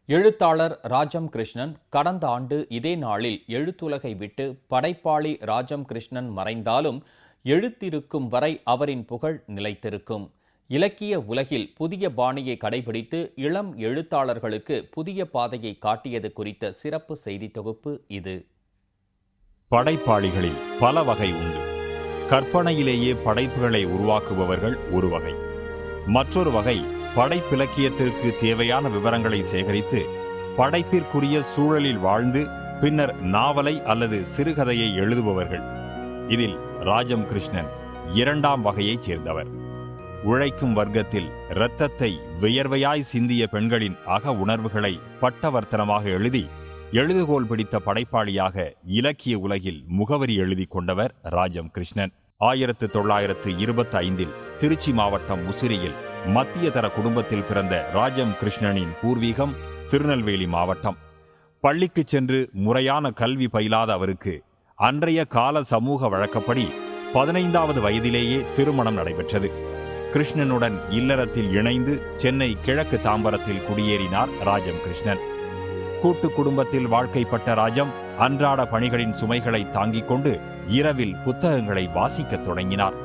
எழுத்தாளர் ராஜம் கிருஷ்ணன் கடந்த ஆண்டு இதே நாளில் எழுத்துலகை விட்டு படைப்பாளி ராஜம் கிருஷ்ணன் மறைந்தாலும் எழுத்திருக்கும் வரை அவரின் புகழ் நிலைத்திருக்கும். இலக்கிய உலகில் புதிய பாணியை கடைபிடித்து இளம் எழுத்தாளர்களுக்கு புதிய பாதையை காட்டியது குறித்த சிறப்பு செய்தி தொகுப்பு இது. படைப்பாளிகளில் பல வகை உண்டு. கற்பனையிலேயே படைப்புகளை உருவாக்குபவர்கள் ஒரு வகை. மற்றொரு வகை படைப்பிலக்கியத்திற்கு தேவையான விவரங்களை சேகரித்து படைப்பிற்குரிய சூழலில் வாழ்ந்து பின்னர் நாவலை அல்லது சிறுகதையை எழுதுபவர்கள். இதில் ராஜம் கிருஷ்ணன் இரண்டாம் வகையைச் சேர்ந்தவர். உழைக்கும் வர்க்கத்தில் இரத்தத்தை வியர்வையாய் சிந்திய பெண்களின் அக உணர்வுகளை பட்டவர்த்தனமாக எழுதி எழுதுகோல் பிடித்த படைப்பாளியாக இலக்கிய உலகில் முகவரி எழுதி கொண்டவர் ராஜம் கிருஷ்ணன். 1925 திருச்சி மாவட்டம் முசிறியில் மத்திய தர குடும்பத்தில் பிறந்த ராஜம் கிருஷ்ணனின் பூர்வீகம் திருநெல்வேலி மாவட்டம். பள்ளிக்கு சென்று முறையான கல்வி பயிலாத அவருக்கு அன்றைய கால சமூக வழக்கப்படி 15வது வயதிலேயே திருமணம் நடைபெற்றது. கிருஷ்ணனுடன் இல்லறத்தில் இணைந்து சென்னை கிழக்கு தாம்பரத்தில் குடியேறினார் ராஜம் கிருஷ்ணன். கூட்டு குடும்பத்தில் வாழ்க்கைப்பட்ட ராஜம் அன்றாட பணிகளின் சுமைகளை தாங்கிக் கொண்டு இரவில் புத்தகங்களை வாசிக்கத் தொடங்கினார்.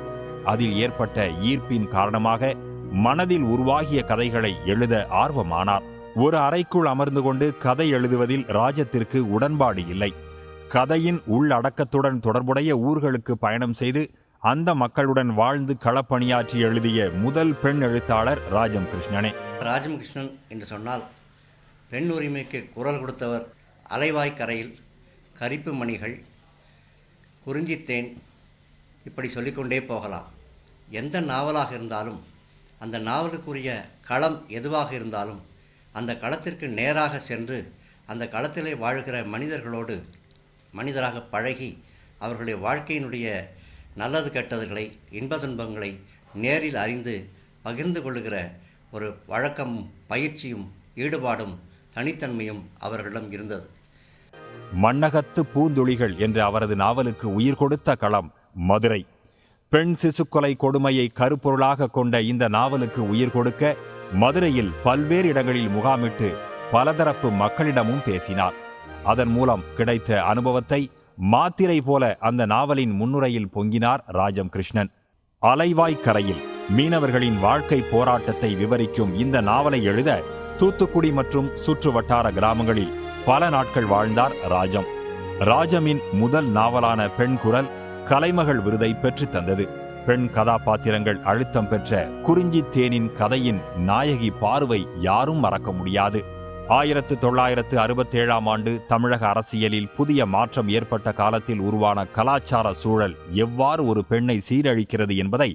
அதில் ஏற்பட்ட ஈர்ப்பின் காரணமாக மனதில் உருவாகிய கதைகளை எழுத ஆர்வமானார். ஒரு அறைக்குள் அமர்ந்து கொண்டு கதை எழுதுவதில் ராஜத்திற்கு உடன்பாடு இல்லை. கதையின் உள்ளடக்கத்துடன் தொடர்புடைய ஊர்களுக்கு பயணம் செய்து அந்த மக்களுடன் வாழ்ந்து களப்பணியாற்றி எழுதிய முதல் பெண் எழுத்தாளர் ராஜம் கிருஷ்ணனே. ராஜம் கிருஷ்ணன் என்று சொன்னால் பெண் உரிமைக்கு குரல் கொடுத்தவர். அலைவாய்க்கரையில், கரிப்பு மணிகள், குறிஞ்சித்தேன், இப்படி சொல்லிக்கொண்டே போகலாம். எந்த நாவலாக இருந்தாலும் அந்த நாவலுக்குரிய களம் எதுவாக இருந்தாலும் அந்த களத்திற்கு நேராக சென்று அந்த களத்திலே வாழ்கிற மனிதர்களோடு மனிதராக பழகி அவர்களுடைய வாழ்க்கையினுடைய நல்லது கெட்டதுகளை, இன்ப துன்பங்களை நேரில் அறிந்து பகிர்ந்து கொள்ளுகிற ஒரு வழக்கமும் பயிற்சியும் ஈடுபாடும் தனித்தன்மையும் அவர்களிடம் இருந்தது. மண்ணகத்து பூந்துளிகள் என்ற அவரது நாவலுக்கு உயிர் கொடுத்த களம் மதுரை. பெண் சிசுக்கொலை கொடுமையை கருப்பொருளாக கொண்ட இந்த நாவலுக்கு உயிர் கொடுக்க மதுரையில் பல்வேறு இடங்களில் முகாமிட்டு பலதரப்பு மக்களிடமும் பேசினார். அதன் மூலம் கிடைத்த அனுபவத்தை மாத்திரை போல அந்த நாவலின் முன்னுரையில் பொங்கினார் ராஜம் கிருஷ்ணன். அலைவாய்க்கரையில் மீனவர்களின் வாழ்க்கை போராட்டத்தை விவரிக்கும் இந்த நாவலை எழுத தூத்துக்குடி மற்றும் சுற்று வட்டார கிராமங்களில் பல நாட்கள் வாழ்ந்தார் ராஜம். ராஜமின் முதல் நாவலான பெண் குரல் கலைமகள் விருதை பெற்று தந்தது. பெண் கதாபாத்திரங்கள் அழுத்தம் பெற்ற குறிஞ்சித்தேனின் கதையின் நாயகி பார்வை யாரும் மறக்க முடியாது. 1967ஆம் ஆண்டு தமிழக அரசியலில் புதிய மாற்றம் ஏற்பட்ட காலத்தில் உருவான கலாச்சார சூழல் எவ்வாறு ஒரு பெண்ணை சீரழிக்கிறது என்பதை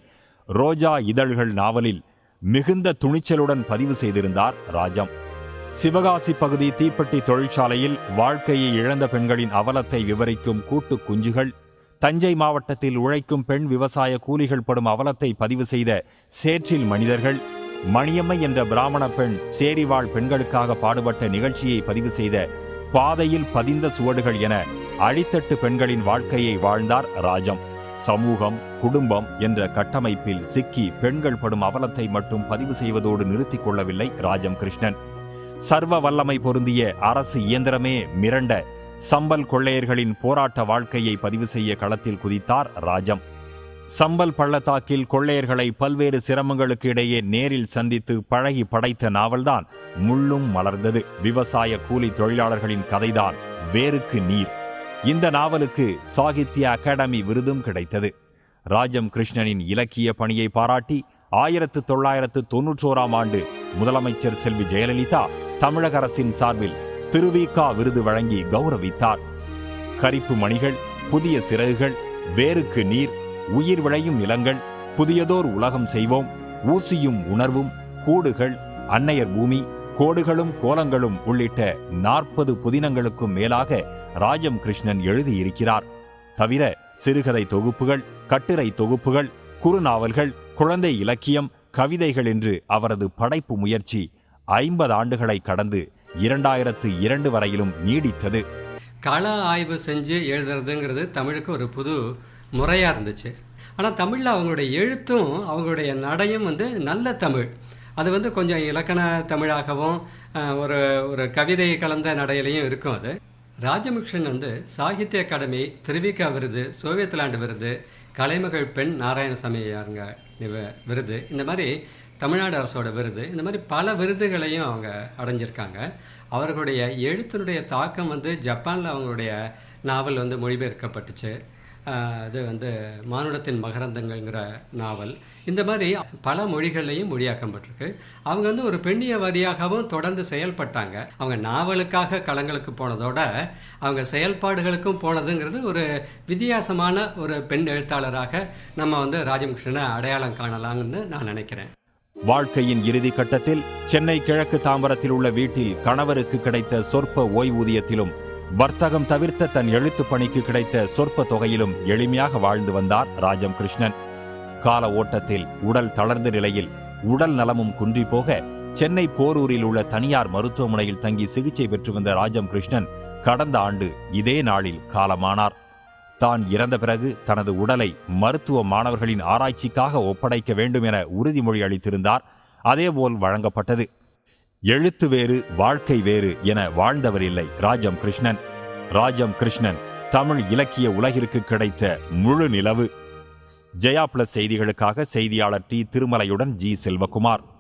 ரோஜா இதழ்கள் நாவலில் மிகுந்த துணிச்சலுடன் பதிவு செய்திருந்தார் ராஜம். சிவகாசி பகுதி தீப்பெட்டி தொழிற்சாலையில் வாழ்க்கையை இழந்த பெண்களின் அவலத்தை விவரிக்கும் கூட்டு குஞ்சுகள், தஞ்சை மாவட்டத்தில் உழைக்கும் பெண் விவசாய கூலிகள் படும் அவலத்தை பதிவு செய்த சேற்றில் மனிதர்கள், மணியம்மை என்ற பிராமண பெண் சேரிவாழ் பெண்களுக்காக பாடுபட்ட நிகழ்ச்சியை பதிவு செய்த பாதையில் பதிந்த சுவடுகள் என அடித்தட்டு பெண்களின் வாழ்க்கையை வாழ்ந்தார் ராஜம். சமூகம், குடும்பம் என்ற கட்டமைப்பில் சிக்கி பெண்கள் படும் அவலத்தை மட்டும் பதிவு செய்வதோடு நிறுத்திக் கொள்ளவில்லை ராஜம் கிருஷ்ணன். சர்வ வல்லமை பொருந்திய அரசு இயந்திரமே மிரண்ட சம்பல் கொள்ளையர்களின் போராட்ட வாழ்க்கையை பதிவு செய்ய களத்தில் குதித்தார் ராஜம். சம்பல் பள்ளத்தாக்கில் கொள்ளையர்களை பல்வேறு சிரமங்களுக்கு இடையே நேரில் சந்தித்து பழகி படைத்த நாவல்தான் முள்ளும் மலர்ந்தது. விவசாய கூலி தொழிலாளர்களின் கதைதான் வேருக்கு நீர். இந்த நாவலுக்கு சாகித்ய அகாடமி விருதும் கிடைத்தது. ராஜம் கிருஷ்ணனின் இலக்கிய பணியை பாராட்டி 1991ஆம் ஆண்டு முதலமைச்சர் செல்வி ஜெயலலிதா தமிழக அரசின் சார்பில் திருவிக விருது வழங்கி கௌரவித்தார். கரிப்பு மணிகள், புதிய சிறகுகள், வேருக்கு நீர், உயிர் விளையும் நிலங்கள், புதியதோர் உலகம் செய்வோம், ஊசியும் உணர்வும், கூடுகள், அன்னையர் பூமி, கோடுகளும் கோலங்களும் உள்ளிட்ட 40 புதினங்களுக்கும் மேலாக ராஜம் கிருஷ்ணன் எழுதியிருக்கிறார். தவிர சிறுகதை தொகுப்புகள், கட்டுரை தொகுப்புகள், குறுநாவல்கள், குழந்தை இலக்கியம், கவிதைகள் என்று அவரது படைப்பு முயற்சி 50 ஆண்டுகளை கடந்து 2002 வரையிலும் நீடித்தது. கள ஆய்வு செஞ்சு எழுதுறதுங்கிறது தமிழுக்கு ஒரு புது முறையாக இருந்துச்சு. ஆனால் தமிழில் அவங்களுடைய எழுத்தும் அவங்களுடைய நடையும் நல்ல தமிழ். அது கொஞ்சம் இலக்கண தமிழாகவும் ஒரு ஒரு கவிதை கலந்த நடையிலையும் இருக்கும் அது. ராஜமுக்ஷன் வந்து சாகித்ய அகாடமி, திருவிக விருது, சோவியத் லேண்ட் விருது, கலைமகள் பெண் நாராயணசாமி அவங்க விருது, இந்த மாதிரி தமிழ்நாடு அரசோட விருது, இந்த மாதிரி பல விருதுகளையும் அவங்க அடைஞ்சிருக்காங்க. அவர்களுடைய எழுத்தினுடைய தாக்கம் வந்து ஜப்பானில் அவங்களுடைய நாவல் வந்து மொழிபெயர்க்கப்பட்டுச்சு. அது வந்து மானுடத்தின் மகரந்தங்கள்ங்கிற நாவல். இந்த மாதிரி பல மொழிகள்லையும் மொழியாக்கப்பட்டிருக்கு. அவங்க வந்து ஒரு பெண்ணியவாதியாகவும் தொடர்ந்து செயல்பட்டாங்க. அவங்க நாவலுக்காக களங்களுக்கு போனதோட அவங்க செயல்பாடுகளுக்கும் போனதுங்கிறது ஒரு வித்தியாசமான ஒரு பெண் எழுத்தாளராக நம்ம வந்து ராஜமுக்ஷனை அடையாளம் காணலாம்னு நான் நினைக்கிறேன். வாழ்க்கையின் இறுதி கட்டத்தில் சென்னை கிழக்கு தாம்பரத்தில் உள்ள வீட்டில் கணவருக்கு கிடைத்த சொற்ப ஓய்வூதியத்திலும் வர்த்தகம் தவிர்த்த தன் எழுத்துப் பணிக்கு கிடைத்த சொற்ப தொகையிலும் எளிமையாக வாழ்ந்து வந்தார் ராஜம் கிருஷ்ணன். கால ஓட்டத்தில் உடல் தளர்ந்த நிலையில் உடல் நலமும் குன்றி போக சென்னை போரூரில் உள்ள தனியார் மருத்துவமனையில் தங்கி சிகிச்சை பெற்று வந்த ராஜம் கிருஷ்ணன் கடந்த ஆண்டு இதே நாளில் காலமானார். தான் இறந்த பிறகு தனது உடலை மருத்துவ மாணவர்களின் ஆராய்ச்சிக்காக ஒப்படைக்க வேண்டும் என உறுதிமொழி அளித்திருந்தார். அதேபோல் வழங்கப்பட்டது. எழுத்து வேறு, வாழ்க்கை வேறு என வாழ்ந்தவர் இல்லை ராஜம் கிருஷ்ணன். ராஜம் கிருஷ்ணன் தமிழ் இலக்கிய உலகிற்கு கிடைத்த முழு நிலவு. ஜெயா பிளஸ் செய்திகளுக்காக செய்தியாளர் டி. திருமலையுடன் ஜி. செல்வகுமார்.